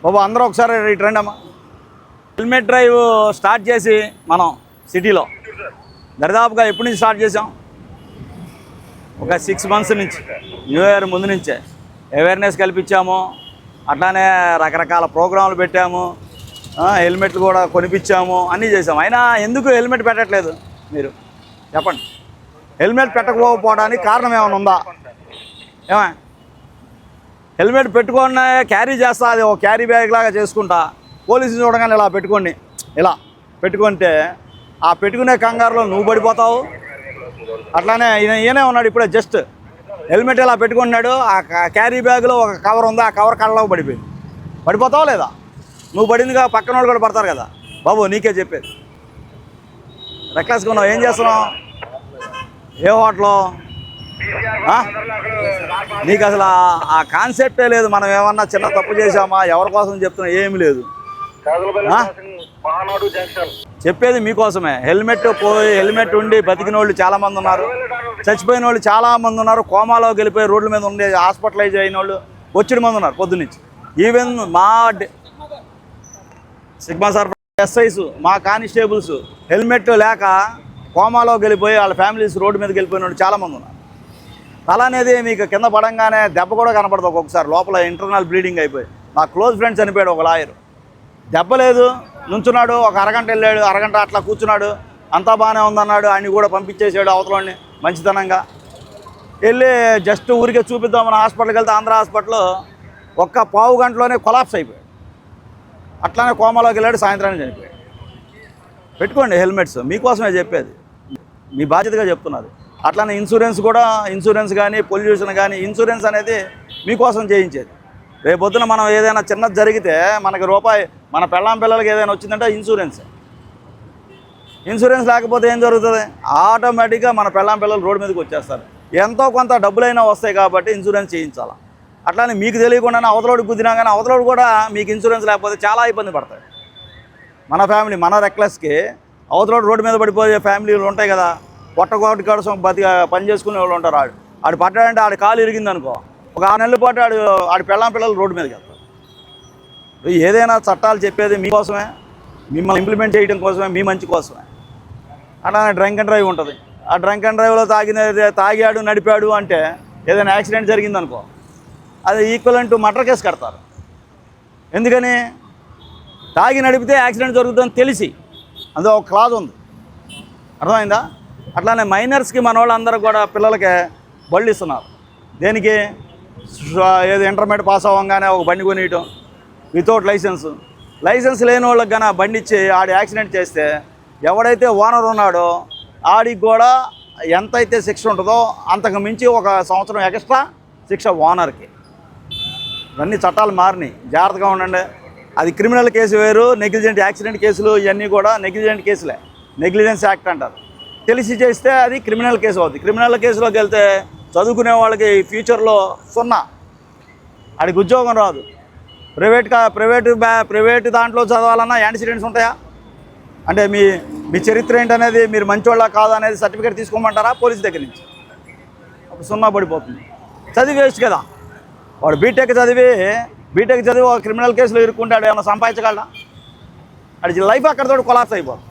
బాబు అందరూ ఒకసారి ఇటు రండి అమ్మా. హెల్మెట్ డ్రైవ్ స్టార్ట్ చేసి మనం సిటీలో దరిదాపుగా ఎప్పటి నుంచి స్టార్ట్ చేసాం? ఒక 6 months నుంచి, న్యూ ఇయర్ ముందు నుంచే అవేర్నెస్ కల్పించాము. అట్లానే రకరకాల ప్రోగ్రాంలు పెట్టాము, హెల్మెట్లు కూడా కొనిపించాము, అన్నీ చేసాము. అయినా ఎందుకు హెల్మెట్ పెట్టట్లేదు మీరు చెప్పండి? హెల్మెట్ పెట్టకపోవడానికి కారణం ఏమైనా ఉందా? ఏమా హెల్మెట్ పెట్టుకొని క్యారీ చేస్తా, అది ఒక క్యారీ బ్యాగ్ లాగా చేసుకుంటా, పోలీసులు చూడగానే ఇలా పెట్టుకోండి, ఇలా పెట్టుకుంటే ఆ పెట్టుకునే కంగారులో నువ్వు పడిపోతావు. అట్లానే ఈయనే ఉన్నాడు ఇప్పుడే, జస్ట్ హెల్మెట్ ఇలా పెట్టుకున్నాడు, ఆ క్యారీ బ్యాగ్లో ఒక కవర్ ఉంది, ఆ కవర్ కళ్ళలో పడిపోయింది. పడిపోతావు లేదా? నువ్వు పడిందిగా పక్కన వాళ్ళు కూడా పడతారు కదా. బాబు నీకే చెప్పేది, రెక్లెస్గా ఉన్నావు. ఏం చేస్తున్నావు? ఏ హోటల్లో? నీకు అసలు ఆ కాన్సెప్టే లేదు. మనం ఏమన్నా చిన్న తప్పు చేసామా? ఎవరి కోసం చెప్తున్నా? ఏమి లేదు. చెప్పేది మీకోసమే. హెల్మెట్ ఉండి బతికిన వాళ్ళు చాలామంది ఉన్నారు, చచ్చిపోయిన వాళ్ళు చాలామంది ఉన్నారు, కోమాలోకి వెళ్ళిపోయి రోడ్ల మీద ఉండే హాస్పిటలైజ్ అయిన వాళ్ళు వచ్చిన మంది ఉన్నారు పొద్దున్నుంచి. ఈవెన్ మా సిగ్మా సార్ ఎస్ఐస్, మా కానిస్టేబుల్స్ హెల్మెట్ లేక కోమాలోకి వెళ్ళిపోయి వాళ్ళ ఫ్యామిలీస్ రోడ్డు మీదకి వెళ్ళిపోయిన వాళ్ళు చాలామంది ఉన్నారు. తల అనేది మీకు కింద పడంగానే దెబ్బ కూడా కనపడదు, ఒక్కొక్కసారి లోపల ఇంటర్నల్ బ్లీడింగ్ అయిపోయి. నా క్లోజ్ ఫ్రెండ్ చనిపోయాడు, ఒక లాయర్. దెబ్బ లేదు, నుంచున్నాడు, ఒక అరగంట వెళ్ళాడు, అరగంట అట్లా కూర్చున్నాడు, అంతా బాగానే ఉందన్నాడు. ఆయన కూడా పంపించేసాడు అవతలని మంచితనంగా. వెళ్ళి జస్ట్ ఊరికే చూపిద్దామని హాస్పిటల్కి వెళ్తే ఆంధ్ర హాస్పిటల్లో ఒక్క పావు గంటలోనే కొలాప్స్ అయిపోయాడు. అట్లానే కోమాలోకి వెళ్ళాడు, సాయంత్రానికి చనిపోయాడు. పెట్టుకోండి హెల్మెట్స్, మీకోసమే చెప్పేది, మీ బాధ్యతగా చెప్తున్నది. అట్లానే ఇన్సూరెన్స్ కానీ పొల్యూషన్ కానీ, ఇన్సూరెన్స్ అనేది మీకోసం చేయించేది. రేపొద్దున మనం ఏదైనా చిన్నది జరిగితే మనకి రూపాయి, మన పిల్లలకి ఏదైనా వచ్చిందంటే ఇన్సూరెన్స్ లేకపోతే ఏం జరుగుతుంది? ఆటోమేటిక్గా మన పిల్లలు రోడ్డు మీదకి వచ్చేస్తారు. ఎంతో కొంత డబ్బులైనా వస్తాయి కాబట్టి ఇన్సూరెన్స్ చేయించాలి. అట్లానే మీకు తెలియకుండానే అవతలోడికి కుదిరినా కానీ అవతలోడు కూడా మీకు ఇన్సూరెన్స్ లేకపోతే చాలా ఇబ్బంది పడతాయి. మన ఫ్యామిలీ, మన రెక్లెస్కి అవతలోడు రోడ్డు మీద పడిపోయే ఫ్యామిలీలు ఉంటాయి కదా. పొట్టగొట్టి కోసం పని చేసుకునే వాళ్ళు ఉంటారు. ఆడు పట్టాడంటే ఆడి కాలు ఇరిగింది అనుకో, ఒక 6 నెలల పాటు ఆడి పిల్లలు రోడ్డు మీదకి వెళ్తారు. ఏదైనా చట్టాలు చెప్పేది మీకోసమే, మిమ్మల్ని ఇంప్లిమెంట్ చేయడం కోసమే, మీ మంచి కోసమే. అలానే డ్రంక్ అండ్ డ్రైవ్ ఉంటుంది. ఆ డ్రంక్ అండ్ డ్రైవ్లో తాగాడు నడిపాడు అంటే ఏదైనా యాక్సిడెంట్ జరిగిందనుకో, అది ఈక్వలెంట్ టు మర్డర్ కేసు కడతారు. ఎందుకని? తాగి నడిపితే యాక్సిడెంట్ జరుగుతుందని తెలిసి, అందులో ఒక క్లాజ్ ఉంది, అర్థమైందా? అట్లానే మైనర్స్కి మన వాళ్ళందరూ కూడా పిల్లలకి బళ్ళు ఇస్తున్నారు. దేనికి? ఏదో ఇంటర్మీడియట్ పాస్ అవ్వగానే ఒక బండి కొనియటం వితౌట్ లైసెన్స్ లేని వాళ్ళకి కానీ బండి ఇచ్చి ఆడి యాక్సిడెంట్ చేస్తే ఎవడైతే ఓనర్ ఉన్నాడో ఆడికి కూడా ఎంతైతే శిక్ష ఉంటుందో అంతకు మించి 1 సంవత్సరం ఎక్స్ట్రా శిక్ష ఓనర్కి. ఇవన్నీ చట్టాలు మారినాయి, జాగ్రత్తగా ఉండండి. అది క్రిమినల్ కేసు వేరు, నెగ్లిజెంట్ యాక్సిడెంట్ కేసులు ఇవన్నీ కూడా నెగ్లిజెంట్ కేసులే, నెగ్లిజెన్స్ యాక్ట్ అంటారు. తెలిసి చేస్తే అది క్రిమినల్ కేసు అవుతుంది. క్రిమినల్ కేసులోకి వెళ్తే చదువుకునే వాళ్ళకి ఫ్యూచర్లో 0, ఆడికి ఉద్యోగం రాదు. ప్రైవేట్ దాంట్లో చదవాలన్నా యాక్సిడెంట్స్ ఉంటాయా? అంటే మీ చరిత్ర ఏంటనేది, మీరు మంచోళ్ళ కాదా అనేది సర్టిఫికేట్ తీసుకోమంటారా పోలీస్ దగ్గర నుంచి? అప్పుడు 0 పడిపోతుంది. చదివి వేస్ట్ కదా. వాడు బీటెక్ చదివి ఒక క్రిమినల్ కేసులో ఇరుక్కుంటాడు, ఏమైనా సంపాదించగలడా? అది లైఫ్ అక్కడితో కొలాప్స్ అయిపోతుంది.